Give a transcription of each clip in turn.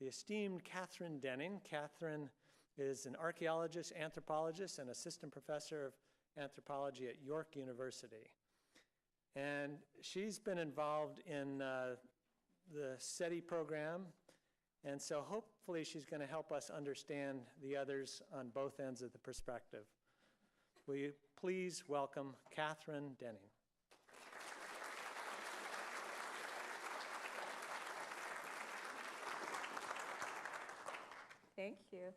the esteemed Cathryn Denning. Cathryn is an archaeologist, anthropologist, and assistant professor of anthropology at York University. And she's been involved in the SETI program, and so hopefully she's going to help us understand the others on both ends of the perspective. Will you please welcome Cathryn Denning. Thank you.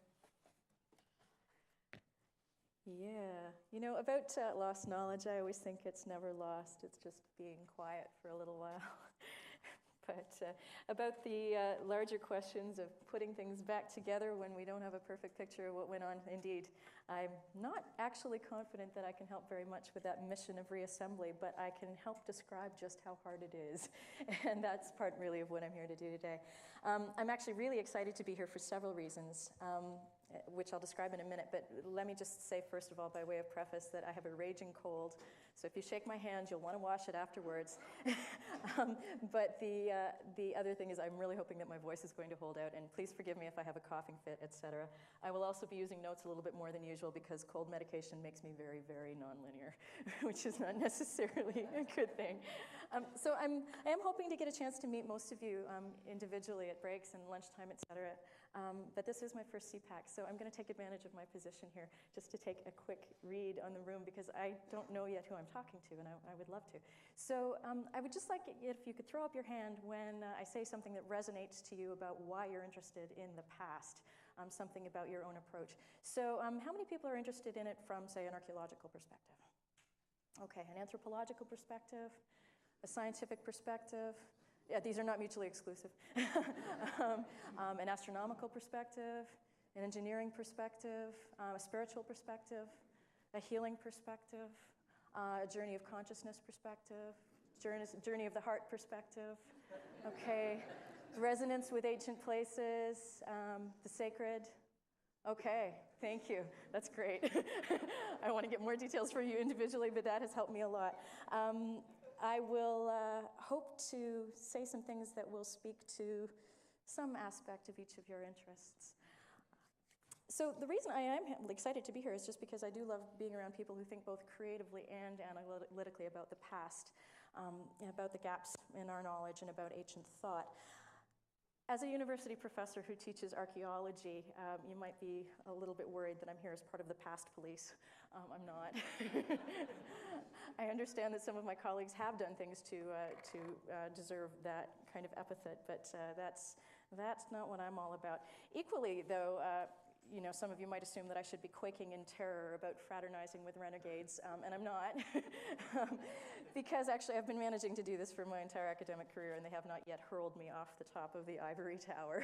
Yeah, you know, about lost knowledge, I always think it's never lost. It's just being quiet for a little while. But about the larger questions of putting things back together when we don't have a perfect picture of what went on, indeed, I'm not actually confident that I can help very much with that mission of reassembly, but I can help describe just how hard it is. And that's part really of what I'm here to do today. I'm actually really excited to be here for several reasons, which I'll describe in a minute, but let me just say first of all, by way of preface, that I have a raging cold. So if you shake my hand, you'll want to wash it afterwards. But the other thing is I'm really hoping that my voice is going to hold out, and please forgive me if I have a coughing fit, etc. I will also be using notes a little bit more than usual because cold medication makes me very, very nonlinear, which is not necessarily a good thing. So I am hoping to get a chance to meet most of you individually at breaks and lunchtime, etc. But this is my first CPAK, so I'm going to take advantage of my position here just to take a quick read on the room because I don't know yet who I'm talking to, and I would love to. So I would just like it if you could throw up your hand when I say something that resonates to you about why you're interested in the past, something about your own approach. So how many people are interested in it from, say, an archaeological perspective? Okay, an anthropological perspective, a scientific perspective. Yeah, these are not mutually exclusive. An astronomical perspective, an engineering perspective, a spiritual perspective, a healing perspective, a journey of consciousness perspective, journey of the heart perspective, okay, resonance with ancient places, the sacred. Okay, thank you. That's great. I want to get more details for you individually, but that has helped me a lot. I will hope to say some things that will speak to some aspect of each of your interests. So the reason I am excited to be here is just because I do love being around people who think both creatively and analytically about the past, and about the gaps in our knowledge and about ancient thought. As a university professor who teaches archaeology, you might be a little bit worried that I'm here as part of the past police. I'm not. I understand that some of my colleagues have done things to deserve that kind of epithet, but that's not what I'm all about. Equally, though, you know, some of you might assume that I should be quaking in terror about fraternizing with renegades, and I'm not, because actually I've been managing to do this for my entire academic career, and they have not yet hurled me off the top of the ivory tower.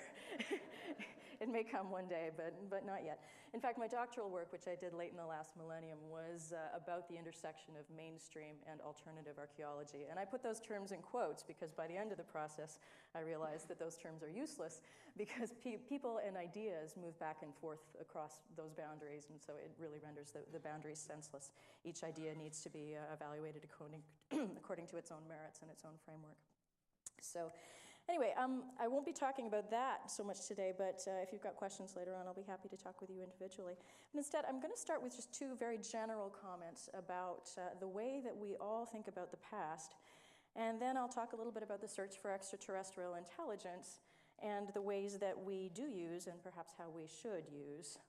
It may come one day, but not yet. In fact, my doctoral work, which I did late in the last millennium, was about the intersection of mainstream and alternative archaeology. And I put those terms in quotes because by the end of the process, I realized that those terms are useless because people and ideas move back and forth across those boundaries, and so it really renders the boundaries senseless. Each idea needs to be evaluated according to its own merits and its own framework. So anyway, I won't be talking about that so much today, but if you've got questions later on, I'll be happy to talk with you individually. But instead, I'm going to start with just two very general comments about the way that we all think about the past, and then I'll talk a little bit about the search for extraterrestrial intelligence and the ways that we do use, and perhaps how we should use,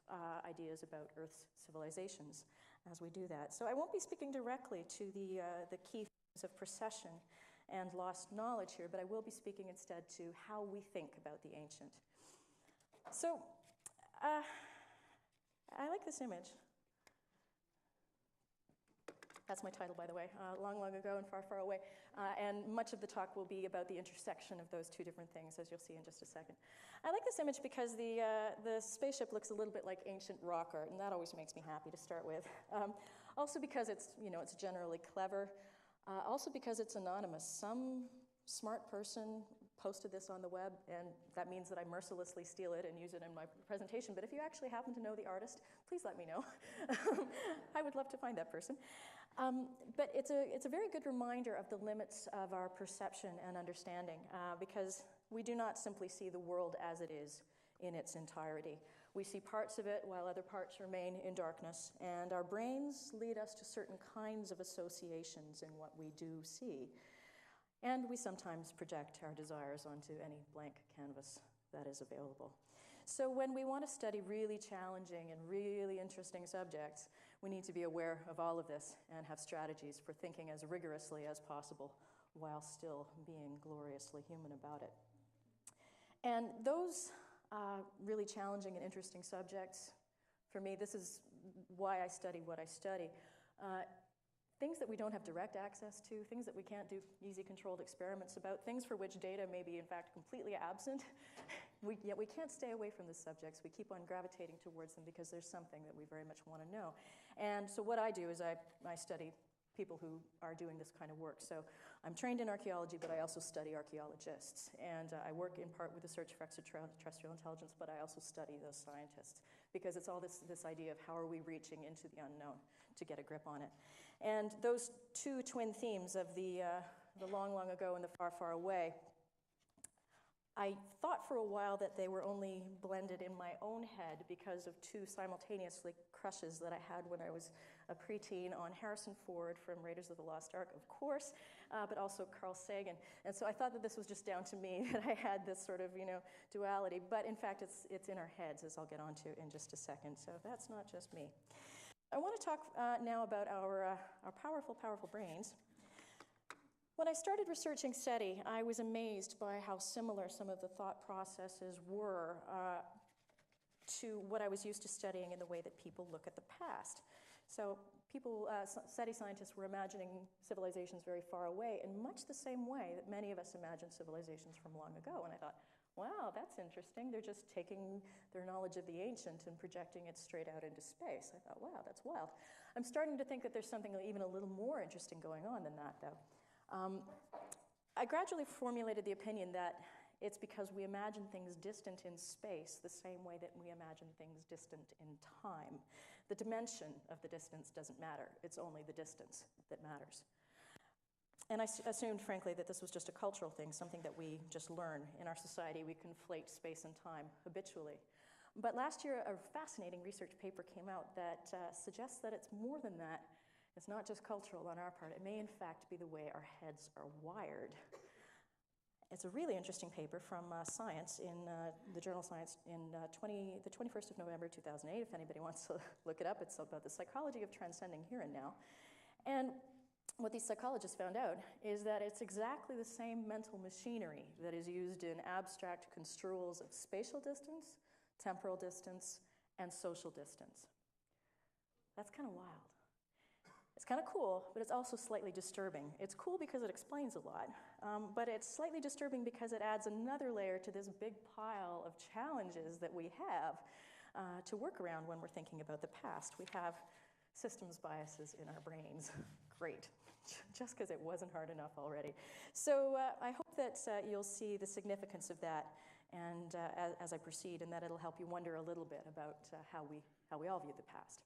ideas about Earth's civilizations as we do that. So I won't be speaking directly to the key themes of procession and lost knowledge here, but I will be speaking instead to how we think about the ancient. So I like this image. That's my title, by the way, Long, Long Ago and Far, Far Away. And much of the talk will be about the intersection of those two different things, as you'll see in just a second. I like this image because the spaceship looks a little bit like ancient rock art, and that always makes me happy to start with. Also because it's generally clever. Also because it's anonymous. Some smart person posted this on the web, and that means that I mercilessly steal it and use it in my presentation. But if you actually happen to know the artist, please let me know. I would love to find that person. But it's a very good reminder of the limits of our perception and understanding, because we do not simply see the world as it is in its entirety. We see parts of it while other parts remain in darkness, and our brains lead us to certain kinds of associations in what we do see. And we sometimes project our desires onto any blank canvas that is available. So when we want to study really challenging and really interesting subjects, we need to be aware of all of this and have strategies for thinking as rigorously as possible while still being gloriously human about it. And those really challenging and interesting subjects, for me, this is why I study what I study. Things that we don't have direct access to, things that we can't do easy controlled experiments about, things for which data may be in fact completely absent, yet we can't stay away from the subjects. We keep on gravitating towards them because there's something that we very much want to know. And so what I do is I study people who are doing this kind of work. So I'm trained in archaeology, but I also study archaeologists. And I work in part with the search for extraterrestrial intelligence, but I also study those scientists because it's all this idea of how are we reaching into the unknown to get a grip on it. And those two twin themes of the long, long ago and the far, far away, I thought for a while that they were only blended in my own head because of two simultaneously crushes that I had when I was a preteen on Harrison Ford from Raiders of the Lost Ark, of course, but also Carl Sagan. And so I thought that this was just down to me, that I had this sort of, duality. But in fact, it's in our heads, as I'll get onto in just a second. So that's not just me. I want to talk now about our powerful, powerful brains. When I started researching SETI, I was amazed by how similar some of the thought processes were to what I was used to studying in the way that people look at the past. So SETI scientists were imagining civilizations very far away in much the same way that many of us imagine civilizations from long ago. And I thought, wow, that's interesting. They're just taking their knowledge of the ancient and projecting it straight out into space. I thought, wow, that's wild. I'm starting to think that there's something even a little more interesting going on than that, though. I gradually formulated the opinion that it's because we imagine things distant in space the same way that we imagine things distant in time. The dimension of the distance doesn't matter. It's only the distance that matters. And I assumed, frankly, that this was just a cultural thing, something that we just learn. In our society, we conflate space and time habitually. But last year, a fascinating research paper came out that suggests that it's more than that. It's not just cultural on our part. It may, in fact, be the way our heads are wired. It's a really interesting paper from Science in the journal Science in the 21st of November, 2008. If anybody wants to look it up, it's about the psychology of transcending here and now. And what these psychologists found out is that it's exactly the same mental machinery that is used in abstract construals of spatial distance, temporal distance, and social distance. That's kind of wild. It's kind of cool, but it's also slightly disturbing. It's cool because it explains a lot, but it's slightly disturbing because it adds another layer to this big pile of challenges that we have to work around when we're thinking about the past. We have systems biases in our brains. Great, just because it wasn't hard enough already. So I hope that you'll see the significance of that and as I proceed, and that it'll help you wonder a little bit about how we all view the past.